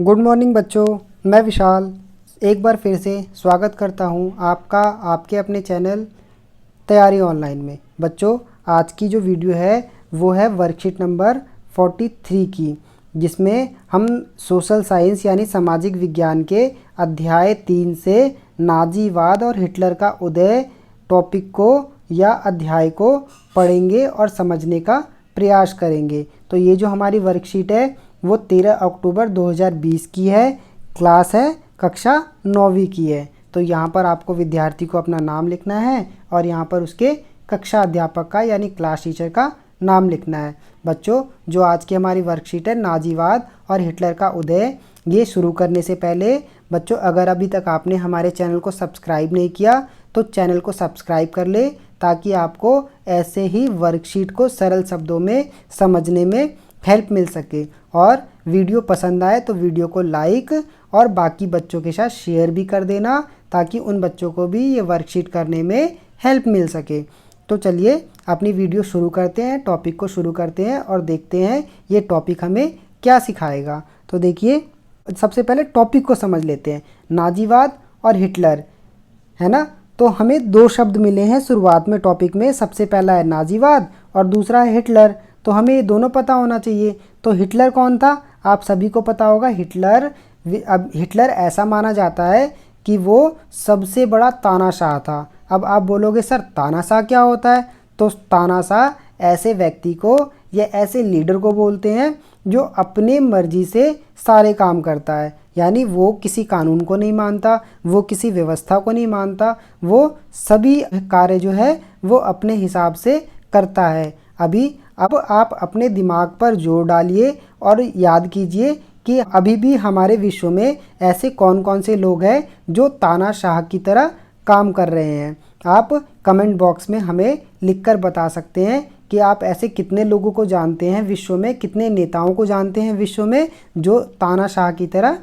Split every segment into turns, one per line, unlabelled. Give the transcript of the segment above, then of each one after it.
Good morning बच्चों, मैं विशाल एक बार फिर से स्वागत करता हूं आपका आपके अपने चैनल तैयारी ऑनलाइन में। बच्चों, आज की जो वीडियो है वो है वर्कशीट नंबर 43 की, जिसमें हम सोशल साइंस यानी सामाजिक विज्ञान के अध्याय 3 से नाजीवाद और हिटलर का उदय टॉपिक को या अध्याय को पढ़ेंगे और समझने का प्रयास करेंगे। तो ये जो हमारी वर्कशीट है वो 13 अक्टूबर 2020 की है, क्लास है कक्षा 9वीं की है। तो यहाँ पर आपको विद्यार्थी को अपना नाम लिखना है और यहाँ पर उसके कक्षा अध्यापक का यानी क्लास टीचर का नाम लिखना है। बच्चों, जो आज की हमारी वर्कशीट है नाजीवाद और हिटलर का उदय, ये शुरू करने से पहले बच्चों अगर अभी तक आपने हमारे चैनल को सब्सक्राइब नहीं किया तो चैनल को सब्सक्राइब कर ले, ताकि आपको ऐसे ही वर्कशीट को सरल शब्दों में समझने में हेल्प मिल सके। और वीडियो पसंद आए तो वीडियो को लाइक और बाकी बच्चों के साथ शेयर भी कर देना, ताकि उन बच्चों को भी ये वर्कशीट करने में हेल्प मिल सके। तो चलिए अपनी वीडियो शुरू करते हैं, टॉपिक को शुरू करते हैं और देखते हैं ये टॉपिक हमें क्या सिखाएगा। तो देखिए, सबसे पहले टॉपिक को समझ लेते हैं, नाजीवाद और हिटलर, है ना। तो हमें दो शब्द मिले हैं शुरुआत में टॉपिक में, सबसे पहला है नाजीवाद और दूसरा है हिटलर। तो हमें ये दोनों पता होना चाहिए। तो हिटलर कौन था, आप सभी को पता होगा। हिटलर ऐसा माना जाता है कि वो सबसे बड़ा तानाशाह था। अब आप बोलोगे सर तानाशाह क्या होता है, तो तानाशाह ऐसे व्यक्ति को या ऐसे लीडर को बोलते हैं जो अपने मर्जी से सारे काम करता है, यानी वो किसी कानून को नहीं मानता, वो किसी व्यवस्था को नहीं मानता, वो सभी कार्य जो है वो अपने हिसाब से करता है। अब आप अपने दिमाग पर जोर डालिए और याद कीजिए कि अभी भी हमारे विश्व में ऐसे कौन कौन से लोग हैं जो तानाशाह की तरह काम कर रहे हैं। आप कमेंट बॉक्स में हमें लिखकर बता सकते हैं कि आप ऐसे कितने लोगों को जानते हैं विश्व में, कितने नेताओं को जानते हैं विश्व में जो तानाशाह की तरह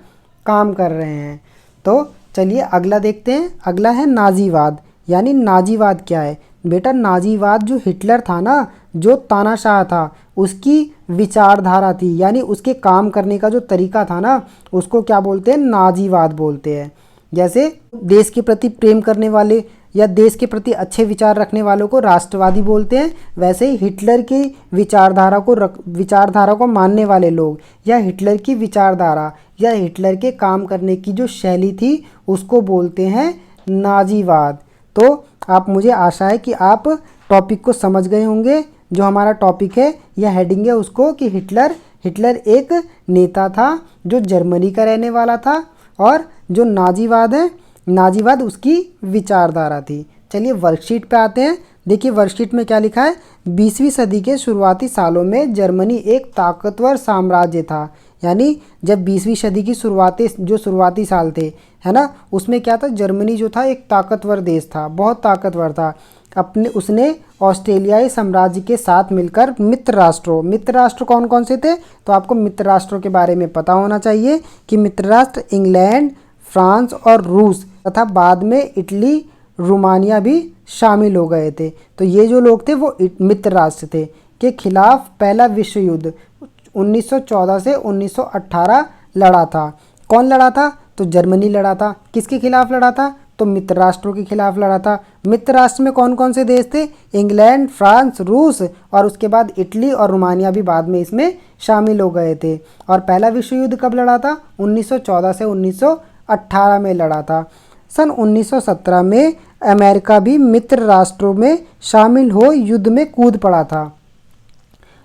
काम कर रहे हैं। तो चलिए अगला देखते हैं। अगला है नाजीवाद, यानी नाजीवाद क्या है बेटा। नाजीवाद जो हिटलर था ना, जो तानाशाह था, उसकी विचारधारा थी, यानी उसके काम करने का जो तरीका था ना, उसको क्या बोलते हैं, नाजीवाद बोलते हैं। जैसे देश के प्रति प्रेम करने वाले या देश के प्रति अच्छे विचार रखने वालों को राष्ट्रवादी बोलते हैं, वैसे ही हिटलर की विचारधारा को मानने वाले लोग या हिटलर की विचारधारा या हिटलर के काम करने की जो शैली थी उसको बोलते हैं नाजीवाद। तो आप, मुझे आशा है कि आप टॉपिक को समझ गए होंगे। जो हमारा टॉपिक है या हेडिंग है उसको कि हिटलर एक नेता था जो जर्मनी का रहने वाला था, और जो नाजीवाद है, नाजीवाद उसकी विचारधारा थी। चलिए वर्कशीट पे आते हैं। देखिए वर्कशीट में क्या लिखा है, 20वीं सदी के शुरुआती सालों में जर्मनी एक ताकतवर साम्राज्य था। यानी जब 20वीं सदी की शुरुआती साल थे, है ना, उसमें क्या था, जर्मनी जो था एक ताकतवर देश था, बहुत ताकतवर था। उसने ऑस्ट्रेलियाई साम्राज्य के साथ मिलकर मित्र राष्ट्र कौन कौन से थे, तो आपको मित्र राष्ट्रों के बारे में पता होना चाहिए कि मित्र राष्ट्र इंग्लैंड, फ्रांस और रूस तथा बाद में इटली, रोमानिया भी शामिल हो गए थे। तो ये जो लोग थे वो मित्र राष्ट्र थे के खिलाफ पहला विश्व युद्ध 1914 से 1918 लड़ा था। कौन लड़ा था, तो जर्मनी लड़ा था। किसके खिलाफ लड़ा था, तो मित्र राष्ट्रों के खिलाफ लड़ा था। मित्र राष्ट्र में कौन कौन से देश थे, इंग्लैंड, फ्रांस, रूस और उसके बाद इटली और रोमानिया भी बाद में इसमें शामिल हो गए थे। और पहला विश्व युद्ध कब लड़ा था, 1914 से 1918 में लड़ा था। सन 1917 में अमेरिका भी मित्र राष्ट्रों में शामिल हो युद्ध में कूद पड़ा था।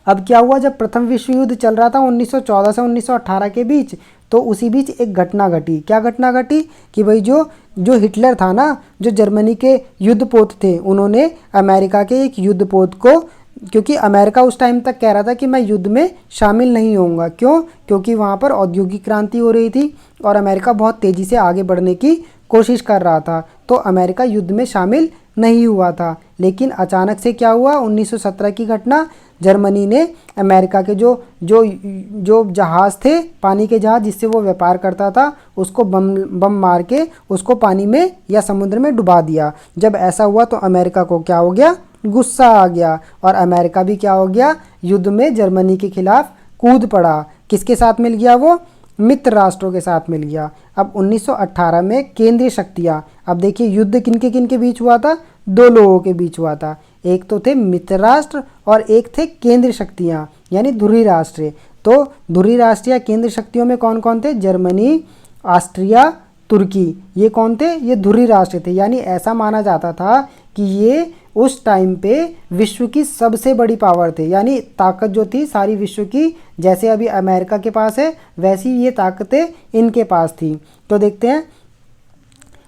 अब क्या हुआ, जब प्रथम विश्व युद्ध चल रहा था 1914 से 1918 के बीच, तो उसी बीच एक घटना घटी। क्या घटना घटी कि भाई जो हिटलर था ना, जो जर्मनी के युद्धपोत थे, उन्होंने अमेरिका के एक युद्धपोत को, क्योंकि अमेरिका उस टाइम तक कह रहा था कि मैं युद्ध में शामिल नहीं होऊंगा। क्यों, क्योंकि वहाँ पर औद्योगिक क्रांति हो रही थी और अमेरिका बहुत तेज़ी से आगे बढ़ने की कोशिश कर रहा था, तो अमेरिका युद्ध में शामिल नहीं हुआ था। लेकिन अचानक से क्या हुआ, 1917 की घटना, जर्मनी ने अमेरिका के जो जहाज़ थे, पानी के जहाज़ जिससे वो व्यापार करता था, उसको बम मार के उसको पानी में या समुद्र में डुबा दिया। जब ऐसा हुआ तो अमेरिका को क्या हो गया, गुस्सा आ गया और अमेरिका भी क्या हो गया, युद्ध में जर्मनी के खिलाफ कूद पड़ा। किसके साथ मिल गया वो, मित्र राष्ट्रों के साथ मिल गया। अब 1918 में केंद्रीय शक्तियाँ, अब देखिए युद्ध किन के बीच हुआ था, दो लोगों के बीच हुआ था, एक तो थे मित्र राष्ट्र और एक थे केंद्रीय शक्तियाँ यानी ध्रुवीय राष्ट्र। तो ध्रुवीय राष्ट्र या केंद्रीय शक्तियों में कौन कौन थे, जर्मनी, ऑस्ट्रिया, तुर्की, ये कौन थे, ये ध्रुवीय राष्ट्र थे। यानी ऐसा माना जाता था कि ये उस टाइम पे विश्व की सबसे बड़ी पावर थे, यानी ताकत जो थी सारी विश्व की, जैसे अभी अमेरिका के पास है वैसी ये ताकतें इनके पास थी। तो देखते हैं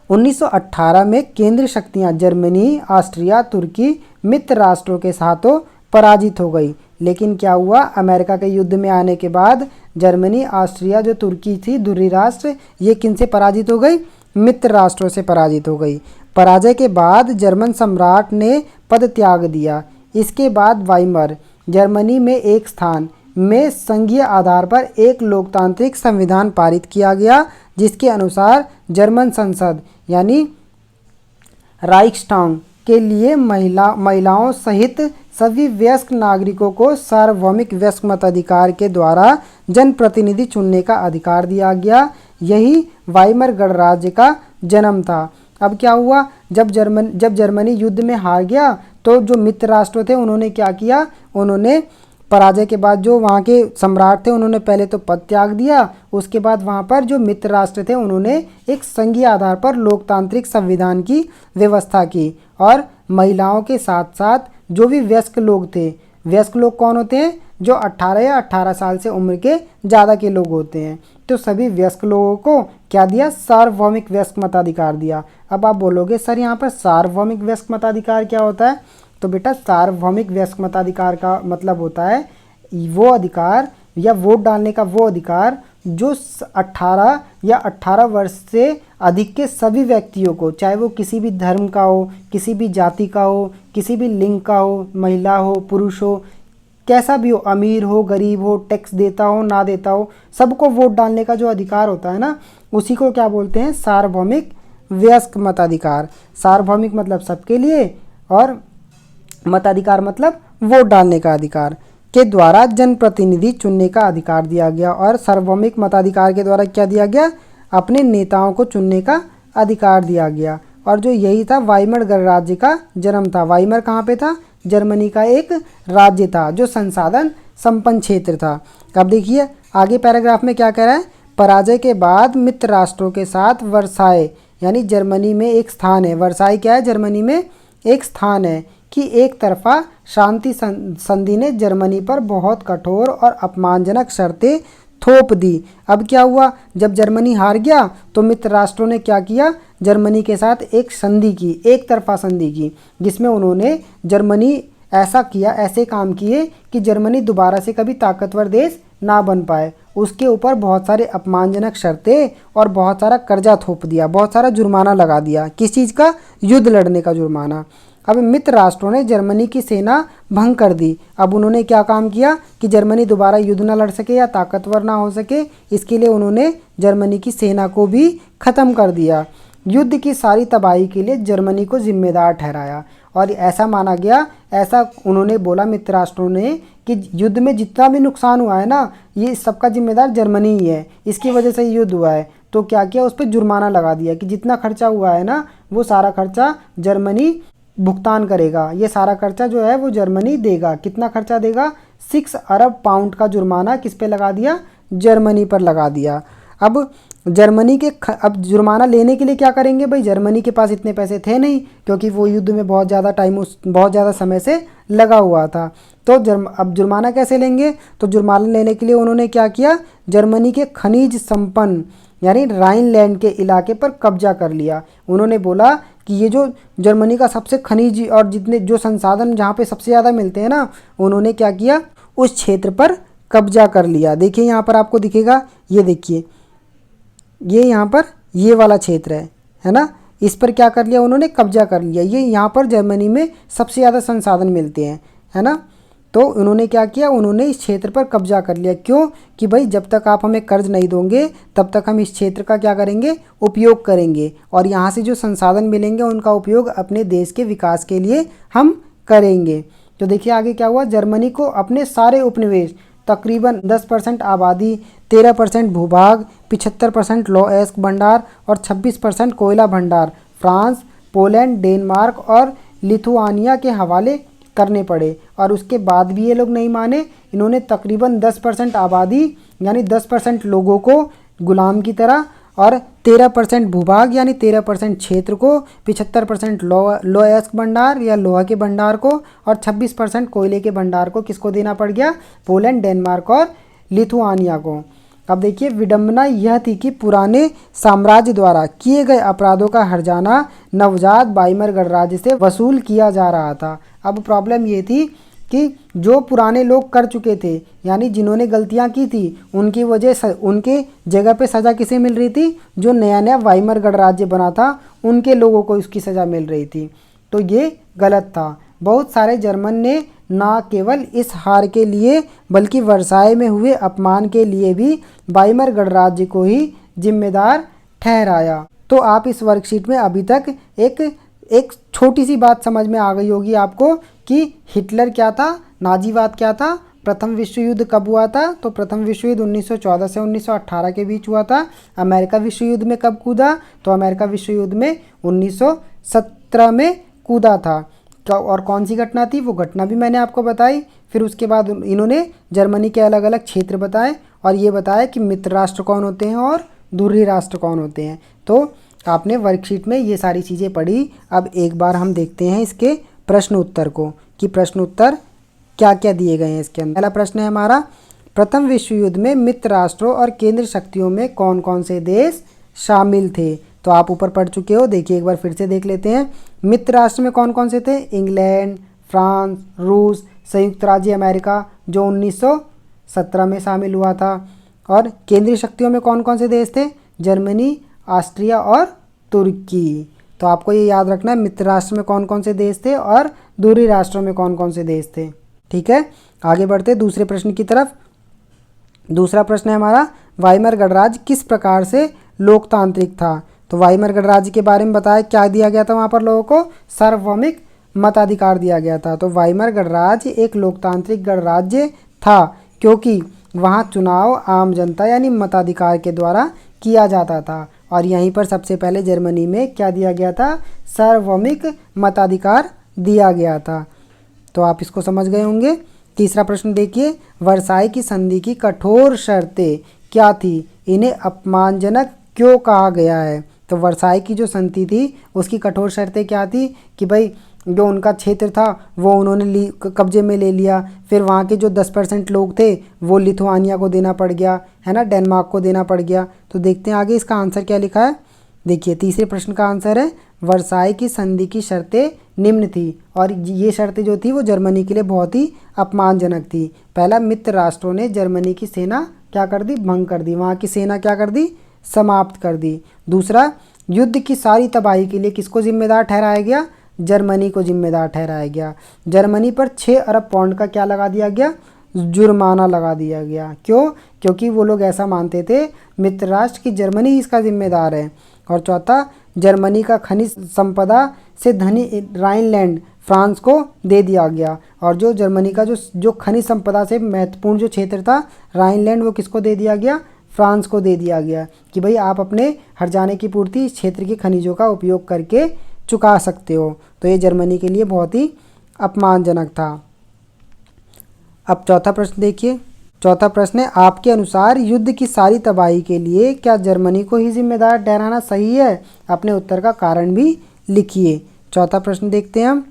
1918 में केंद्रीय शक्तियां जर्मनी, ऑस्ट्रिया, तुर्की मित्र राष्ट्रों के साथों पराजित हो गई। लेकिन क्या हुआ, अमेरिका के युद्ध में आने के बाद जर्मनी, ऑस्ट्रिया, जो तुर्की थी ध्रुवीय राष्ट्र, ये किनसे पराजित हो गई, मित्र राष्ट्रों से पराजित हो गई। पराजय के बाद जर्मन सम्राट ने पद त्याग दिया। इसके बाद वाइमर जर्मनी में एक स्थान में संघीय आधार पर एक लोकतांत्रिक संविधान पारित किया गया, जिसके अनुसार जर्मन संसद यानी राइक्सटाग के लिए महिलाओं सहित सभी वयस्क नागरिकों को सार्वभौमिक वयस्क मताधिकार के द्वारा जनप्रतिनिधि चुनने का अधिकार दिया गया। यही वाइमर गणराज्य का जन्म था। अब क्या हुआ, जब जर्मनी युद्ध में हार गया तो जो मित्र राष्ट्र थे उन्होंने क्या किया, उन्होंने पराजय के बाद जो वहाँ के सम्राट थे उन्होंने पहले तो पद त्याग दिया, उसके बाद वहाँ पर जो मित्र राष्ट्र थे उन्होंने एक संघीय आधार पर लोकतांत्रिक संविधान की व्यवस्था की। और महिलाओं के साथ साथ जो भी वयस्क लोग थे, वयस्क लोग कौन होते हैं, जो 18 या 18 साल से उम्र के ज़्यादा के लोग होते हैं, तो सभी वयस्क लोगों को क्या दिया, सार्वभौमिक वयस्क मताधिकार दिया। अब आप बोलोगे सर यहाँ पर सार्वभौमिक वयस्क मताधिकार क्या होता है, तो बेटा सार्वभौमिक वयस्क मताधिकार का मतलब होता है वो अधिकार या वोट डालने का वो अधिकार जो 18 या 18 वर्ष से अधिक के सभी व्यक्तियों को, चाहे वो किसी भी धर्म का हो, किसी भी जाति का हो, किसी भी लिंग का हो, महिला हो, पुरुष हो, कैसा भी हो, अमीर हो, गरीब हो, टैक्स देता हो, ना देता हो, सबको वोट डालने का जो अधिकार होता है ना, उसी को क्या बोलते हैं, सार्वभौमिक वयस्क मताधिकार। सार्वभौमिक मतलब सबके लिए और मताधिकार मतलब वोट डालने का अधिकार के द्वारा जनप्रतिनिधि चुनने का अधिकार दिया गया। और सार्वभौमिक मताधिकार के द्वारा क्या दिया गया, अपने नेताओं को चुनने का अधिकार दिया गया। और जो यही था वाइमर गणराज्य का जन्म था। वाइमर कहाँ पे था, जर्मनी का एक राज्य था जो संसाधन संपन्न क्षेत्र था। अब देखिए आगे पैराग्राफ में क्या कह रहा है, पराजय के बाद मित्र राष्ट्रों के साथ वर्साय यानी जर्मनी में एक स्थान है, वर्साय क्या है, जर्मनी में एक स्थान है कि एक तरफा शांति संधि ने जर्मनी पर बहुत कठोर और अपमानजनक शर्तें थोप दी। अब क्या हुआ, जब जर्मनी हार गया तो मित्र राष्ट्रों ने क्या किया, जर्मनी के साथ एक संधि की, एक तरफा संधि की, जिसमें उन्होंने जर्मनी ऐसा किया, ऐसे काम किए कि जर्मनी दोबारा से कभी ताकतवर देश ना बन पाए। उसके ऊपर बहुत सारे अपमानजनक शर्तें और बहुत सारा कर्जा थोप दिया, बहुत सारा जुर्माना लगा दिया। किस चीज़ का, युद्ध लड़ने का जुर्माना। अब मित्र राष्ट्रों ने जर्मनी की सेना भंग कर दी। अब उन्होंने क्या काम किया कि जर्मनी दोबारा युद्ध ना लड़ सके या ताकतवर ना हो सके, इसके लिए उन्होंने जर्मनी की सेना को भी ख़त्म कर दिया। युद्ध की सारी तबाही के लिए जर्मनी को जिम्मेदार ठहराया और ऐसा माना गया, ऐसा उन्होंने बोला मित्र राष्ट्रों ने कि युद्ध में जितना भी नुकसान हुआ है ना, ये सबका जिम्मेदार जर्मनी ही है, इसकी वजह से युद्ध हुआ है। तो क्या किया, उस पर जुर्माना लगा दिया कि जितना खर्चा हुआ है ना, वो सारा खर्चा जर्मनी भुगतान करेगा, ये सारा खर्चा जो है वो जर्मनी देगा। कितना खर्चा देगा, 6 अरब पाउंड का जुर्माना किस पे लगा दिया, जर्मनी पर लगा दिया। अब जर्मनी के अब जुर्माना लेने के लिए क्या करेंगे भाई, जर्मनी के पास इतने पैसे थे नहीं, क्योंकि वो युद्ध में बहुत ज़्यादा समय से लगा हुआ था। तो अब जुर्माना कैसे लेंगे, तो जुर्माना लेने के लिए उन्होंने क्या किया, जर्मनी के खनिज संपन्न यानी राइनलैंड के इलाके पर कब्जा कर लिया। उन्होंने बोला कि ये जो जर्मनी का सबसे खनिज और जितने जो संसाधन जहाँ पे सबसे ज़्यादा मिलते हैं ना, उन्होंने क्या किया, उस क्षेत्र पर कब्जा कर लिया। देखिए यहाँ पर आपको दिखेगा, ये देखिए, ये यहाँ पर ये वाला क्षेत्र है ना, इस पर क्या कर लिया उन्होंने, कब्जा कर लिया। ये यहाँ पर जर्मनी में सबसे ज़्यादा संसाधन मिलते हैं, है ना। तो उन्होंने क्या किया, उन्होंने इस क्षेत्र पर कब्जा कर लिया। क्यों, कि भाई जब तक आप हमें कर्ज नहीं दोगे तब तक हम इस क्षेत्र का क्या करेंगे, उपयोग करेंगे, और यहाँ से जो संसाधन मिलेंगे उनका उपयोग अपने देश के विकास के लिए हम करेंगे। तो देखिए आगे क्या हुआ, जर्मनी को अपने सारे उपनिवेश तकरीबन 10% आबादी, 13% भूभाग, 75% लौह अयस्क भंडार और 26% कोयला भंडार फ्रांस, पोलैंड, डेनमार्क और लिथुआनिया के हवाले करने पड़े। और उसके बाद भी ये लोग नहीं माने। इन्होंने तकरीबन 10% आबादी यानी 10% लोगों को गुलाम की तरह और 13% भूभाग यानी 13% क्षेत्र को, 75% लौह अयस्क भंडार या लोहा के भंडार को और 26% कोयले के भंडार को किसको देना पड़ गया? पोलैंड, डेनमार्क और लिथुआनिया को। अब देखिए, विडंबना यह थी कि पुराने साम्राज्य द्वारा किए गए अपराधों का हर्जाना नवजात वाइमर गणराज्य से वसूल किया जा रहा था। अब प्रॉब्लम ये थी कि जो पुराने लोग कर चुके थे यानी जिन्होंने गलतियां की थी उनकी उनके जगह पे सज़ा किसे मिल रही थी? जो नया नया वाइमर गणराज्य बना था उनके लोगों को इसकी सज़ा मिल रही थी। तो ये गलत था। बहुत सारे जर्मन ने ना केवल इस हार के लिए बल्कि वर्साय में हुए अपमान के लिए भी वाइमर गणराज्य को ही जिम्मेदार ठहराया। तो आप इस वर्कशीट में अभी तक एक छोटी सी बात समझ में आ गई होगी आपको कि हिटलर क्या था, नाजीवाद क्या था, प्रथम विश्व युद्ध कब हुआ था? तो प्रथम विश्व युद्ध 1914 से 1918 के बीच हुआ था। अमेरिका विश्व युद्ध में कब कूदा? तो अमेरिका विश्व युद्ध में 1917 में कूदा था। और कौन सी घटना थी? वो घटना भी मैंने आपको बताई। फिर उसके बाद इन्होंने जर्मनी के अलग अलग क्षेत्र बताए और ये बताया कि मित्र राष्ट्र कौन होते हैं और दूरी राष्ट्र कौन होते हैं। तो आपने वर्कशीट में ये सारी चीज़ें पढ़ी। अब एक बार हम देखते हैं इसके प्रश्न उत्तर को कि प्रश्न उत्तर क्या क्या दिए गए हैं इसके अंदर। पहला प्रश्न है हमारा, प्रथम विश्व युद्ध में मित्र राष्ट्रों और केंद्र शक्तियों में कौन कौन से देश शामिल थे? तो आप ऊपर पढ़ चुके हो, देखिए एक बार फिर से देख लेते हैं। मित्र राष्ट्र में कौन कौन से थे? इंग्लैंड, फ्रांस, रूस, संयुक्त राज्य अमेरिका जो 1917 में शामिल हुआ था। और केंद्रीय शक्तियों में कौन कौन से देश थे? जर्मनी, ऑस्ट्रिया और तुर्की। तो आपको ये याद रखना है मित्र राष्ट्र में कौन कौन से देश थे और दूरी राष्ट्रों में कौन कौन से देश थे। ठीक है, आगे बढ़ते दूसरे प्रश्न की तरफ। दूसरा प्रश्न है हमारा, वाइमर गणराज्य किस प्रकार से लोकतांत्रिक था? तो वाइमर गणराज्य के बारे में बताया, क्या दिया गया था वहाँ पर लोगों को? सार्वभौमिक मताधिकार दिया गया था। तो वाइमर गणराज्य एक लोकतांत्रिक गणराज्य था क्योंकि वहाँ चुनाव आम जनता यानी मताधिकार के द्वारा किया जाता था। और यहीं पर सबसे पहले जर्मनी में क्या दिया गया था? सार्वभौमिक मताधिकार दिया गया था। तो आप इसको समझ गए होंगे। तीसरा प्रश्न देखिए, वर्साई की संधि की कठोर शर्तें क्या थी? इन्हें अपमानजनक क्यों कहा गया है? तो वर्साई की जो संधि थी उसकी कठोर शर्तें क्या थी कि भाई जो उनका क्षेत्र था वो उन्होंने कब्जे में ले लिया। फिर वहाँ के जो 10% लोग थे वो लिथुआनिया को देना पड़ गया, है ना, डेनमार्क को देना पड़ गया। तो देखते हैं आगे इसका आंसर क्या लिखा है। देखिए तीसरे प्रश्न का आंसर है, वर्साई की संधि की शर्तें निम्न थी। और ये शर्तें जो थी वो जर्मनी के लिए बहुत ही अपमानजनक थी। पहला, मित्र राष्ट्रों ने जर्मनी की सेना क्या कर दी? भंग कर दी। वहाँ की सेना क्या कर दी? समाप्त कर दी। दूसरा, युद्ध की सारी तबाही के लिए किसको जिम्मेदार ठहराया गया? जर्मनी को जिम्मेदार ठहराया गया। जर्मनी पर 6 अरब पाउंड का क्या लगा दिया गया? जुर्माना लगा दिया गया। क्यों? क्योंकि वो लोग ऐसा मानते थे मित्र राष्ट्र की जर्मनी इसका जिम्मेदार है। और चौथा, जर्मनी का खनिज संपदा से धनी राइनलैंड फ्रांस को दे दिया गया। और जो जर्मनी का जो खनिज संपदा से महत्वपूर्ण जो क्षेत्र था राइनलैंड, वो किसको दे दिया गया? फ्रांस को दे दिया गया कि भाई आप अपने हर्जाने की पूर्ति इस क्षेत्र के खनिजों का उपयोग करके चुका सकते हो। तो ये जर्मनी के लिए बहुत ही अपमानजनक था। अब चौथा प्रश्न देखिए। चौथा प्रश्न है, आपके अनुसार युद्ध की सारी तबाही के लिए क्या जर्मनी को ही जिम्मेदार ठहराना सही है? अपने उत्तर का कारण भी लिखिए। चौथा प्रश्न देखते हैं हम।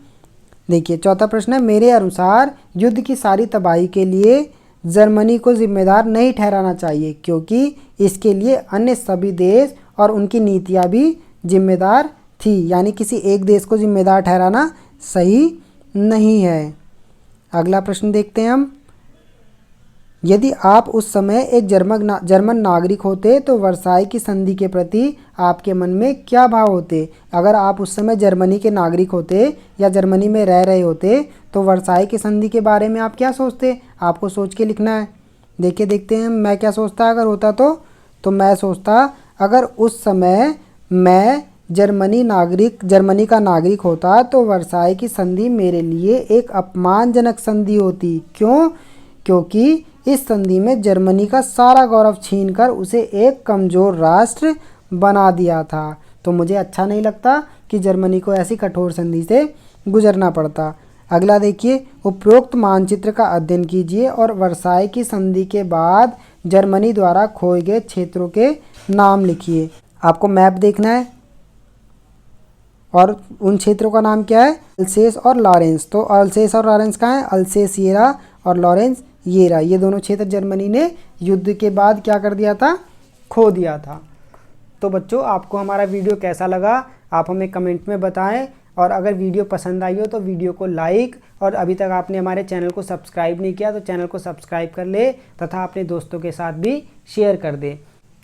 देखिए चौथा प्रश्न है, मेरे अनुसार युद्ध की सारी तबाही के लिए जर्मनी को जिम्मेदार नहीं ठहराना चाहिए क्योंकि इसके लिए अन्य सभी देश और उनकी नीतियाँ भी जिम्मेदार थी। यानी किसी एक देश को जिम्मेदार ठहराना सही नहीं है। अगला प्रश्न देखते हैं हम। यदि आप उस समय एक जर्मन नागरिक होते तो वर्साई की संधि के प्रति आपके मन में क्या भाव होते? अगर आप उस समय जर्मनी के नागरिक होते या जर्मनी में रह रहे होते तो वर्साई की संधि के बारे में आप क्या सोचते? आपको सोच के लिखना है। देखिए देखते हैं मैं क्या सोचता अगर होता तो मैं सोचता अगर उस समय मैं जर्मनी का नागरिक होता तो वर्साई की संधि मेरे लिए एक अपमानजनक संधि होती। क्यों? क्योंकि इस संधि में जर्मनी का सारा गौरव छीनकर उसे एक कमज़ोर राष्ट्र बना दिया था। तो मुझे अच्छा नहीं लगता कि जर्मनी को ऐसी कठोर संधि से गुजरना पड़ता। अगला देखिए, उपरोक्त मानचित्र का अध्ययन कीजिए और वर्साई की संधि के बाद जर्मनी द्वारा खोए गए क्षेत्रों के नाम लिखिए। आपको मैप देखना है और उन क्षेत्रों का नाम क्या है, अल्सेस और लॉरेंस। तो अल्सेस और लॉरेंस कहाँ है, अल्सेस ये रहा और लॉरेंस ये रहा। ये दोनों क्षेत्र जर्मनी ने युद्ध के बाद क्या कर दिया था, खो दिया था। तो बच्चों, आपको हमारा वीडियो कैसा लगा आप हमें कमेंट में बताएं, और अगर वीडियो पसंद आई हो तो वीडियो को लाइक, और अभी तक आपने हमारे चैनल को सब्सक्राइब नहीं किया तो चैनल को सब्सक्राइब कर ले तथा अपने दोस्तों के साथ भी शेयर कर दे।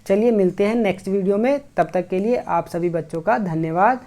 चलिए मिलते हैं नेक्स्ट वीडियो में, तब तक के लिए आप सभी बच्चों का धन्यवाद।